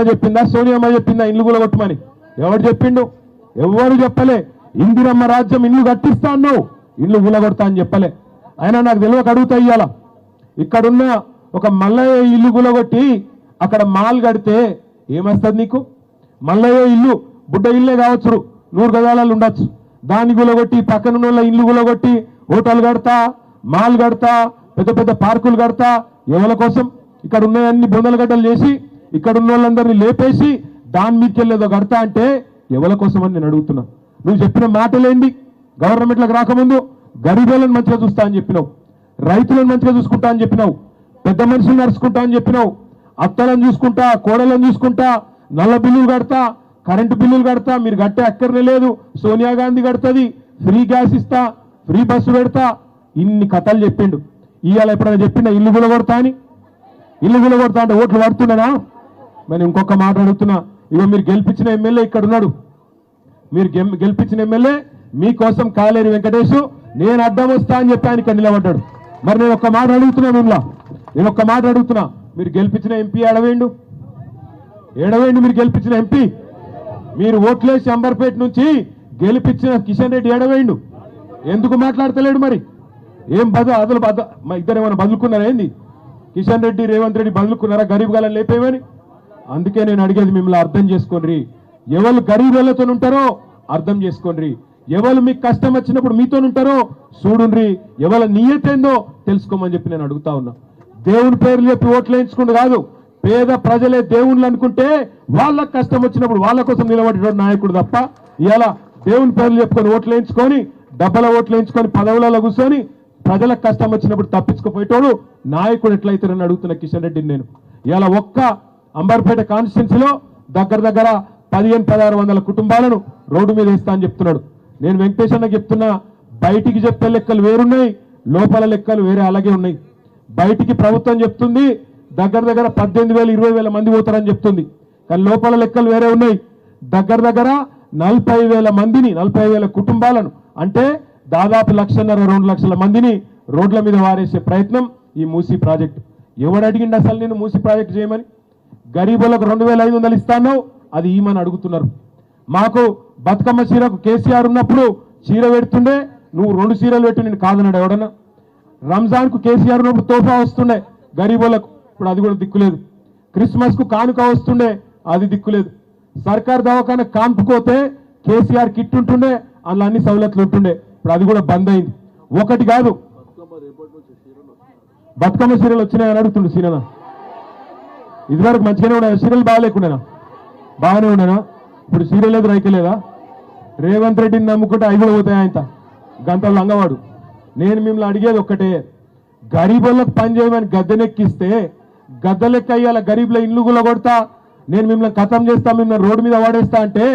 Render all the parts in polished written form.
చెప్పిందా సోనియమ్మ చెప్పిందా ఇల్లు కూలగొట్టమని? ఎవరు చెప్పిండు? ఎవరు చెప్పలే. ఇందిరమ్మ రాజ్యం ఇల్లు కట్టిస్తా అన్నావు, ఇల్లు కూలగొడతా అని చెప్పలే. అయినా నాకు తెలియక అడుగుతా ఇయ్యాల, ఇక్కడున్న ఒక మల్లయ్య ఇల్లు కూలగొట్టి అక్కడ మాల్ కడితే ఏమొస్తుంది నీకు? మల్లయ్య ఇల్లు బుడ్డ ఇల్లే కావచ్చు, 100 గజాలలో ఉండొచ్చు. దాన్ని కూలగొట్టి పక్కన ఇల్లు కూలగొట్టి హోటల్ కడతా, మాల్ కడతా, పెద్ద పెద్ద పార్కులు కడతా. ఎవరి కోసం? ఇక్కడ ఉన్నాయన్ని బొందలగడ్డలు చేసి ఇక్కడ ఉన్న వాళ్ళందరినీ లేపేసి దాని మీదకి వెళ్ళేదో కడతా అంటే ఎవరి కోసం అని నేను అడుగుతున్నా. నువ్వు చెప్పిన మాటలేంటి? గవర్నమెంట్లకు రాకముందు గరీబులను మంచిగా చూస్తా అని చెప్పినావు, రైతులను మంచిగా చూసుకుంటా అని చెప్పినావు, పెద్ద మనుషులు నడుచుకుంటా అని చెప్పినావు, అత్తలను చూసుకుంటా, కోడలను చూసుకుంటా, నల్ల బిల్లులు కడతా, కరెంటు బిల్లులు కడతా. మీరు కట్టే అక్కర్నే లేదు, సోనియా గాంధీ కడుతుంది, ఫ్రీ గ్యాస్ ఇస్తా, ఫ్రీ బస్సు పెడతా, ఇన్ని కథలు చెప్పిండు. ఇవాళ ఎప్పుడైనా చెప్పిండా ఇల్లు కూలగొడతా అని? ఇల్లు కూలగొడతా అంటే ఓట్లు పడుతున్నానా? మరి ఇంకొక మాట అడుగుతున్నా. ఇగో మీరు గెలిపించిన ఎమ్మెల్యే ఇక్కడ ఉన్నాడు, మీరు గెలిపించిన ఎమ్మెల్యే మీకోసం కాలేరు వెంకటేష్ నేను అడ్డం వస్తా అని చెప్పి ఆయన నిలబడ్డాడు. మరి నేను ఒక్క మాట అడుగుతున్నా, నేను ఒక్క మాట అడుగుతున్నా, మీరు గెలిపించిన ఎంపీ ఏడవేండు? మీరు గెలిపించిన ఎంపీ, మీరు ఓట్లేసి అంబర్పేట నుంచి గెలిపించిన కిషన్ రెడ్డి ఏడవేండు? ఎందుకు మాట్లాడతలేడు? మరి ఏం అదలు ఇద్దరు ఏమైనా బదులుకున్నారా ఏంది? కిషన్ రెడ్డి రేవంత్ రెడ్డి బదులుకున్నారా గరీబ్ గాలను లేపేమని? అందుకే నేను అడిగేది మిమ్మల్ని అర్థం చేసుకోండి. ఎవరు గరీబులతో ఉంటారో అర్థం చేసుకోండి, ఎవరు మీకు కష్టం వచ్చినప్పుడు మీతో ఉంటారో చూడుండ్రి, ఎవరి నియతేందో తెలుసుకోమని చెప్పి నేను అడుగుతా ఉన్నా. దేవుని పేర్లు చెప్పి ఓట్లు వేయించుకుంటూ కాదు, పేద ప్రజలే దేవుళ్ళు అనుకుంటే వాళ్ళకి కష్టం వచ్చినప్పుడు వాళ్ళ కోసం నిలబడేటోడు నాయకుడు తప్ప, ఇలా దేవుని పేర్లు చెప్పుకొని ఓట్లు వేయించుకొని డబ్బల ఓట్లు వేయించుకొని పదవులలో కూర్చొని ప్రజలకు కష్టం వచ్చినప్పుడు తప్పించుకుపోయేటోడు నాయకుడు ఎట్లయితారని అడుగుతున్న కిషన్ రెడ్డిని నేను. ఇలా ఒక్క అంబర్పేట కాన్స్టిట్యున్సీలో దగ్గర 1500-1600 కుటుంబాలను రోడ్డు మీద వేస్తా అని చెప్తున్నాడు. నేను వెంకటేష్ అన్న చెప్తున్నా, బయటికి చెప్పే లెక్కలు వేరున్నాయి, లోపల లెక్కలు వేరే అలాగే ఉన్నాయి. బయటికి ప్రభుత్వం చెప్తుంది దగ్గర 18,000-20,000 మంది పోతారని చెప్తుంది, కానీ లోపల లెక్కలు వేరే ఉన్నాయి. దగ్గర 40,000 మందిని, 40,000 కుటుంబాలను, అంటే దాదాపు 1,50,000-2 లక్షల మందిని రోడ్ల మీద వారేసే ప్రయత్నం ఈ మూసీ ప్రాజెక్టు. ఎవడు అడిగిండు అసలు నేను మూసీ ప్రాజెక్టు చేయమని? గరీబులకు 2,500 ఇస్తాను, అది ఈమని అడుగుతున్నారు. మాకు బతుకమ్మ చీరకు కేసీఆర్ ఉన్నప్పుడు చీర పెడుతుండే, నువ్వు 2 చీరలు పెట్టి నేను కాదన్నాడు ఎవడన్నా? రంజాన్కు కేసీఆర్ ఉన్నప్పుడు తోఫా వస్తుండే గరీబులకు, ఇప్పుడు అది కూడా దిక్కులేదు. క్రిస్మస్కు కానుక వస్తుండే, అది దిక్కులేదు. సర్కార్ దవాఖాన కాన్పుకోతే కేసీఆర్ కిట్ ఉంటుండే, అందులో అన్ని సౌలతులు ఉంటుండే, ఇప్పుడు అది కూడా బంద్ అయింది. ఒకటి కాదు, బతుకమ్మ చీరలు వచ్చినాయని అడుగుతుండే సీననా. ఇదివరకు మంచిగానే ఉన్నాయి సీరియల్, బాగాలేకుండానా? బాగానే ఉండేనా? ఇప్పుడు సీరియల్ లేదు, రైతు లేదా? రేవంత్ రెడ్డిని నమ్ముకుంటే 5 పోతాయి ఆయన గంటలు లంగవాడు. నేను మిమ్మల్ని అడిగేది ఒక్కటే, గరీబులకు పని చేయమని గద్దెనెక్కిస్తే గద్దెలెక్క అయ్యాల గరీబుల ఇల్లు కూలగొడతా, నేను మిమ్మల్ని ఖతం చేస్తా, మిమ్మల్ని రోడ్డు మీద వాడేస్తా అంటే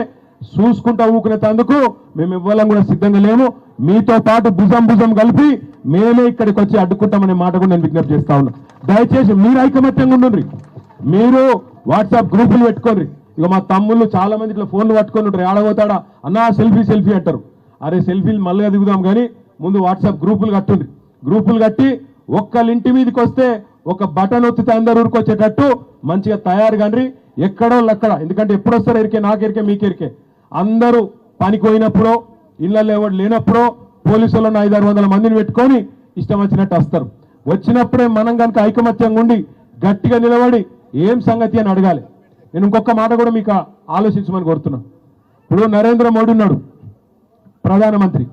చూసుకుంటా ఊకునేందుకు మేము ఇవ్వాలని కూడా సిద్ధంగా లేము. మీతో పాటు భుజం కలిపి మేమే ఇక్కడికి వచ్చి అడ్డుకుంటామనే మాట కూడా నేను విజ్ఞప్తి చేస్తా ఉన్నా. దయచేసి మీరు ఐకమత్యంగా ఉండండి, మీరు వాట్సాప్ గ్రూపులు పెట్టుకోండి. ఇక మా తమ్ముళ్ళు చాలా మంది ఇట్లా ఫోన్లు పట్టుకొని ఉంటారు, ఆడబోతాడా అన్నా సెల్ఫీ అంటారు. అరే సెల్ఫీలు మళ్ళీ దిగుదాం కానీ ముందు వాట్సాప్ గ్రూపులు కట్టుండ్రి. గ్రూపులు కట్టి ఒక్కళ్ళింటి మీదకి వస్తే ఒక బటన్ ఒత్తితే అందరు ఊరుకొచ్చేటట్టు మంచిగా తయారు కానీ ఎక్కడో అక్కడ, ఎందుకంటే ఎప్పుడు వస్తారు ఎరికే, నాకెరికే మీకెరికే. అందరూ పనికి పోయినప్పుడో ఇళ్ళల్లో ఎవరు లేనప్పుడో పోలీసులను 500-600 మందిని పెట్టుకొని ఇష్టం వచ్చినట్టు వస్తారు. వచ్చినప్పుడే మనం కనుక ఐకమత్యంగా ఉండి గట్టిగా నిలబడి ఏం సంగతి అని అడగాలి. నేను ఇంకొక మాట కూడా మీకు ఆలోచించమని కోరుతున్నా. ఇప్పుడు నరేంద్ర మోడీ ఉన్నాడు ప్రధానమంత్రి,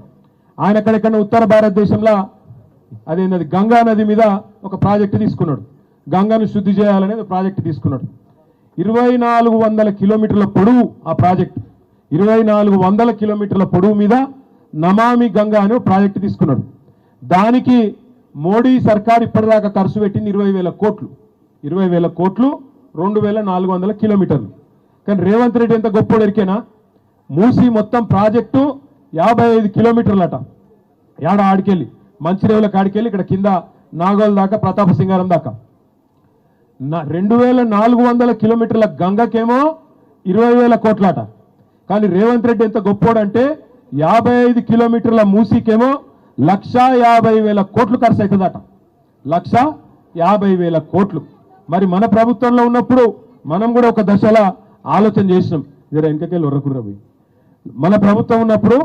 ఆయన ఎక్కడెక్కడ ఉత్తర భారతదేశంలో అదేంటది గంగా నది మీద ఒక ప్రాజెక్టు తీసుకున్నాడు, గంగాను శుద్ధి చేయాలనేది ప్రాజెక్టు తీసుకున్నాడు. 2,400 కిలోమీటర్ల పొడవు ఆ ప్రాజెక్టు, 2,400 కిలోమీటర్ల పొడవు మీద నమామి గంగా అనే ప్రాజెక్టు తీసుకున్నాడు. దానికి మోడీ సర్కార్ ఇప్పటిదాకా ఖర్చు పెట్టింది 20,000 కోట్లు, 20,000 కోట్లు 2,400 కిలోమీటర్లు. కానీ రేవంత్ రెడ్డి ఎంత గొప్పోడు ఎరికేనా? మూసి మొత్తం ప్రాజెక్టు 55 కిలోమీటర్లట. ఆడికెళ్ళి మంచిరేవుల కాడికెళ్ళి ఇక్కడ కింద నాగోల్ దాకా, ప్రతాప సింగారం దాకా 2,400 కిలోమీటర్ల గంగకేమో 20,000 కోట్లట. కానీ రేవంత్ రెడ్డి ఎంత గొప్పోడంటే 55 కిలోమీటర్ల మూసీకేమో 1,50,000 కోట్లు ఖర్చు అవుతుందట, 1,50,000 కోట్లు. మరి మన ప్రభుత్వంలో ఉన్నప్పుడు మనం కూడా ఒక దశలో ఆలోచన చేసినాం. జర వెనకకెళ్ళి ఉర్రకుర్రవి మన ప్రభుత్వం ఉన్నప్పుడు